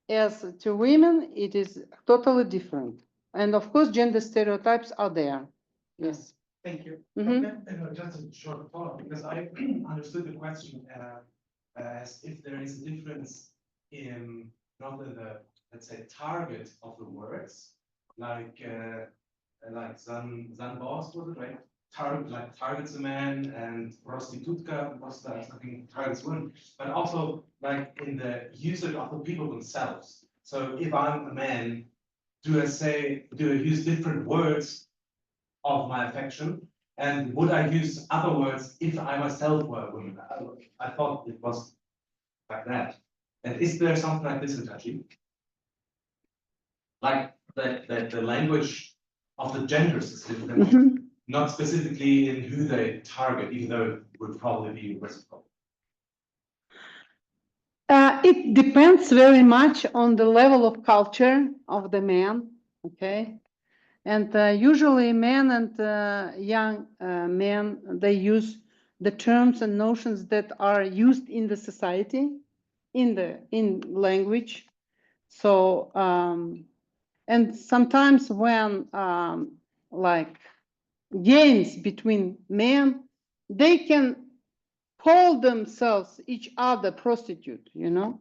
As to women, it is totally different. And of course, gender stereotypes are there. Yes. Thank you. Just a short thought, because I understood the question as if there is a difference in not in the, let's say, target of the words, like Zanbos, was it right? Targets a man, and prostitutka was something targets women, but also like in the usage of the people themselves. So if I'm a man, do I use different words of my affection? And would I use other words if I myself were a woman? I thought it was like that. And is there something like this in Tajik? Like the language of the genders is different, not specifically in who they target, even though it would probably be reciprocal. It depends very much on the level of culture of the man, okay? And usually men and young men, they use the terms and notions that are used in the society, in language. So, and sometimes when like games between men, they can call themselves each other prostitute, you know?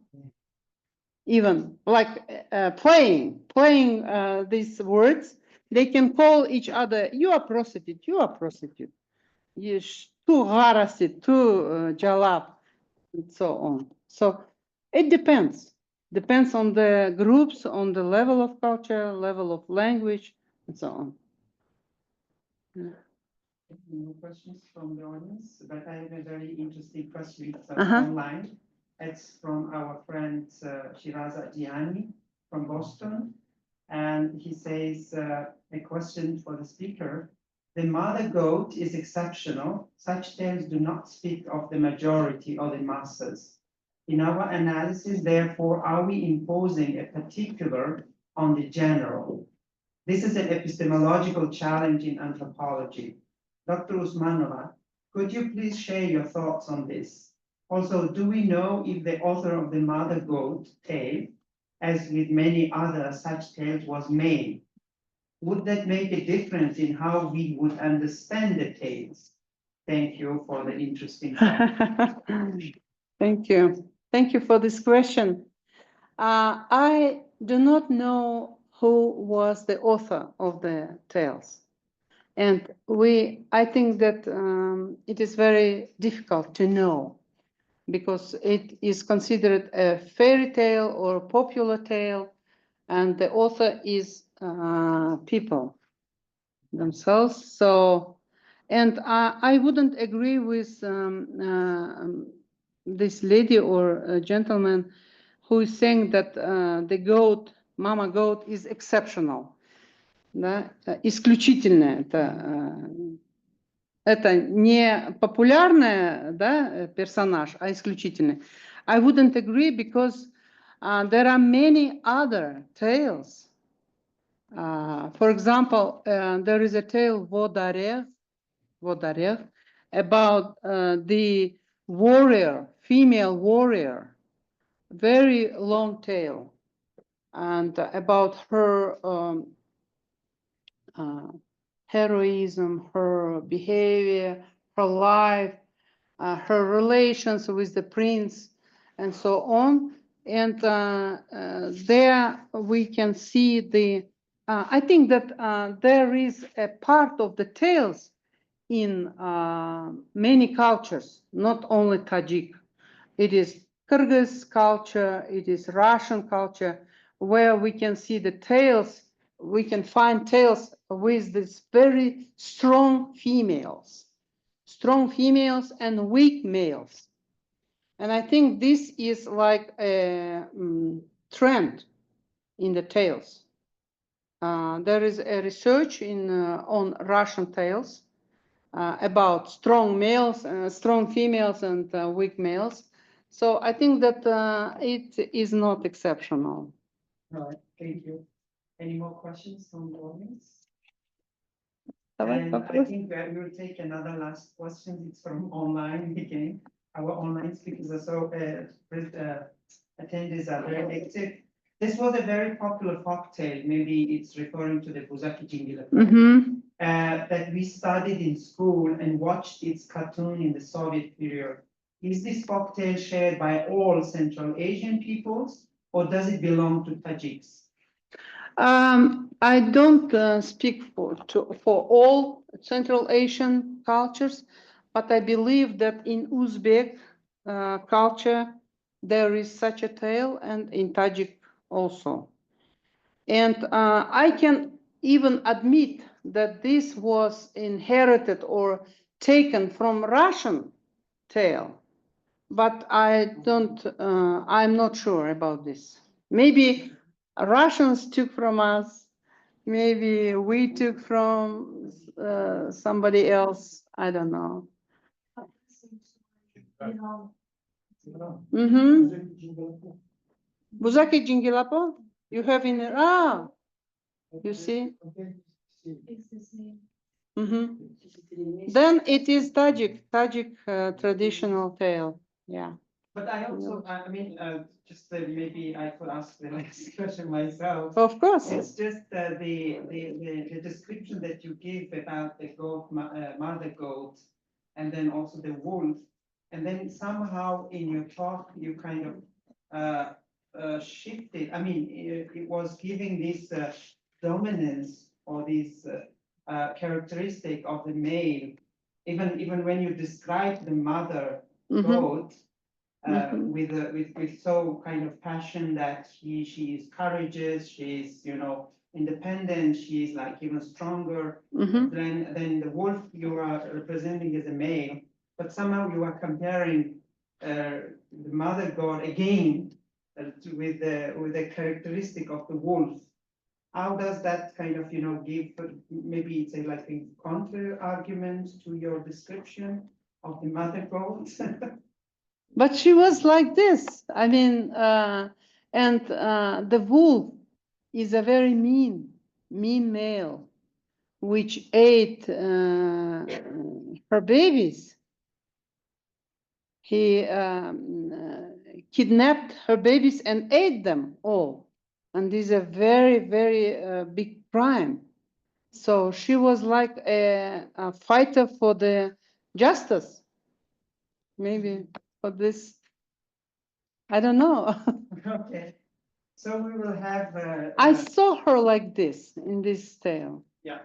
even like playing these words. They can call each other, you are prostitute, you are prostitute. Tu harasit, tu jalap, and so on. So it depends. Depends on the groups, on the level of culture, level of language, and so on. No questions from the audience, but I have a very interesting question Uh-huh. online. It's from our friend Shiraza Diani from Boston. And he says, a question for the speaker. The mother goat is exceptional. Such tales do not speak of the majority or the masses. In our analysis, therefore, are we imposing a particular on the general? This is an epistemological challenge in anthropology. Dr. Usmanova, could you please share your thoughts on this? Also, do we know if the author of the mother goat tale, as with many other such tales, was male? Would that make a difference in how we would understand the tales? Thank you for the interesting talk. Thank you. Thank you for this question. I do not know who was the author of the tales. And I think that it is very difficult to know because it is considered a fairy tale or a popular tale, and the author is people themselves. So, and I wouldn't agree with this lady or gentleman who is saying that the goat, mama goat, is exceptional. Да? Исключительное. Это не популярный, да, персонаж, а исключительный. I wouldn't agree because there are many other tales. For example, there is a tale Vodarev about the warrior, female warrior, very long tale, and about her heroism, her behavior, her life, her relations with the prince, and so on. And there we can see the, I think that there is a part of the tales in many cultures, not only Tajik. It is Kyrgyz culture, it is Russian culture, where we can see the tales, we can find tales with these very strong females and weak males. And I think this is like a trend in the tales. There is a research on Russian tales about strong males, strong females and weak males. So I think that it is not exceptional. All right, thank you. Any more questions from the audience? Давай, And I вопрос. think we will take another last question. It's from online again. Our online speakers are so attendees are very active. This was a very popular folktale. Maybe it's referring to the Buzaki Jingila that we studied in school and watched its cartoon in the Soviet period. Is this folktale shared by all Central Asian peoples, or does it belong to Tajiks? I don't speak for all Central Asian cultures, but I believe that in Uzbek culture there is such a tale, and in Tajik also. And I can even admit that this was inherited or taken from Russian tale, but I'm not sure about this. Maybe Russians took from us, maybe we took from somebody else, I don't know. Buzaki Jingilapo, you have in you see? It's the same. Then it is Tajik traditional tale, yeah. But I also, I mean, just maybe I could ask the next question myself. Of course. It's just the description that you give about the goat, mother goat, and then also the wolf, and then somehow in your talk you kind of shifted. I mean, it was giving this dominance or this characteristic of the male. Even when you describe the mother goat with so kind of passion that she is courageous, she's independent, she's like even stronger than the wolf you are representing as a male. But somehow you are comparing the mother god again with the characteristic of the wolf. How does that kind of give maybe it's like a counter argument to your description of the mother goat? But she was like this. I mean, and the wolf is a very mean male, which ate her babies. He kidnapped her babies and ate them all. And this is a very, very big crime. So she was like a fighter for the justice. Maybe for this, I don't know. Okay, so we will have. I saw her like this in this tale. Yeah.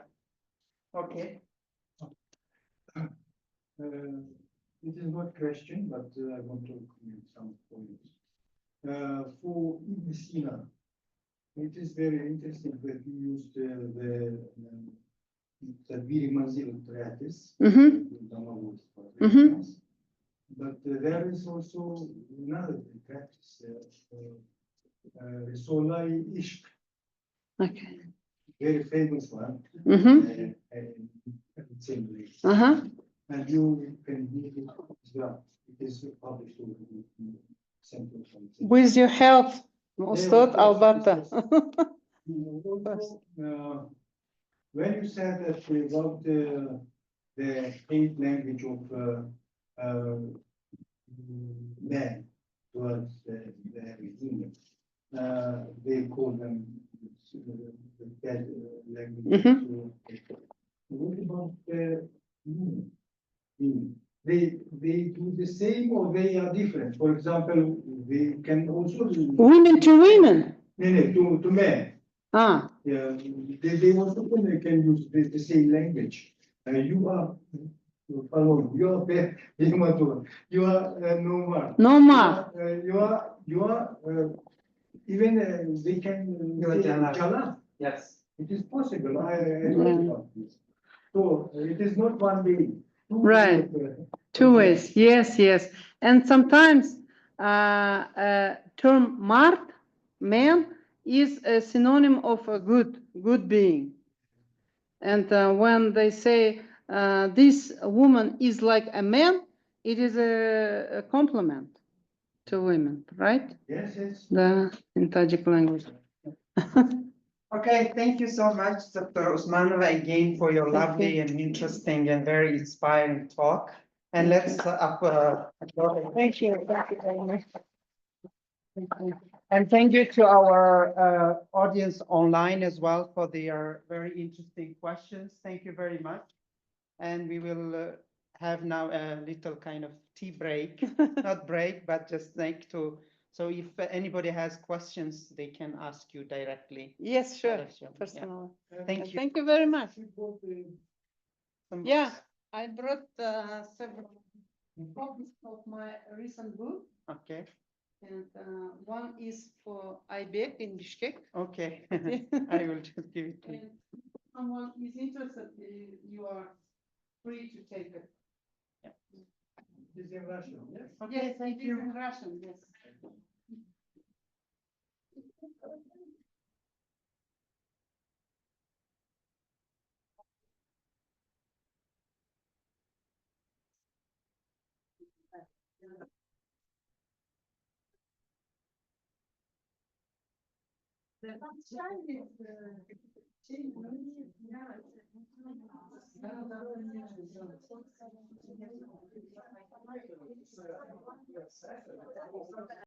Okay. It is not question, but I want to comment some points. For Ibn Sina, it is very interesting that you used the Tadbiri Manzil Tratis, but there is also another practice, Risolai Ishq, Okay. very famous one. Same place. And you can read it as well. It is published in Central. With your help, Ustad Alberta. When you said that about the hate language of men towards the women, they call them the bad language. What about the women? They do the same or they are different? For example, they can also Women to women. No, to men. Ah. Yeah, they also can use the same language. You are following. You are you are Nomar. Nomar. You are even they can say Jala. Yes. It is possible. I heard about this. So it is not one way. Right. Two ways. Yes, yes. And sometimes term mart, man, is a synonym of a good being. And when they say this woman is like a man, it is a compliment to women, right? Yes, yes. In Tajik language. Okay, thank you so much, Dr. Usmanova, again for your lovely and interesting and very inspiring talk. And let's thank you very much. And thank you to our audience online as well for their very interesting questions. Thank you very much. And we will have now a little kind of tea break, not break, but just like to. So if anybody has questions, they can ask you directly. Yes, sure. Personally. Thank you. Thank you very much. Yeah, I brought several copies of my recent book. Okay. And one is for Aybek in Bishkek. Okay. I will just give it to you. And if someone is interested, you are free to take it. Yeah. It is in Russian, yes? Okay, Yes, thank it you. is in Russian, yes. The Chinese